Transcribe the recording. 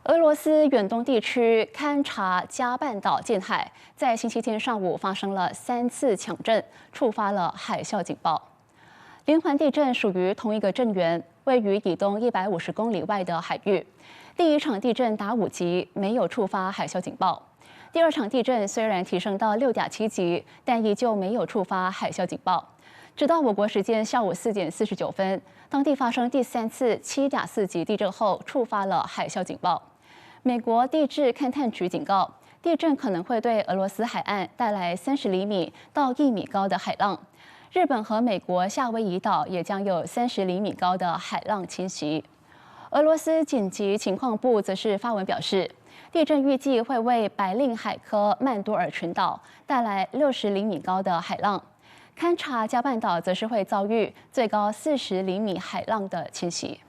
俄罗斯远东地区勘察加半岛近海，在星期天上午发生了3次强震，触发了海啸警报。连环地震属于同一个震源，位于以东150公里外的海域。第一场地震达5级，没有触发海啸警报。第二场地震虽然提升到6.7级，但依旧没有触发海啸警报。直到我国时间下午4点49分，当地发生第3次7.4级地震后，触发了海啸警报。美国地质勘探局警告，地震可能会对俄罗斯海岸带来30厘米到1米高的海浪。日本和美国夏威夷岛也将有30厘米高的海浪侵袭。俄罗斯紧急情况部则是发文表示，地震预计会为白令海科曼多尔群岛带来60厘米高的海浪。勘察加半岛则是会遭遇最高40厘米海浪的侵袭。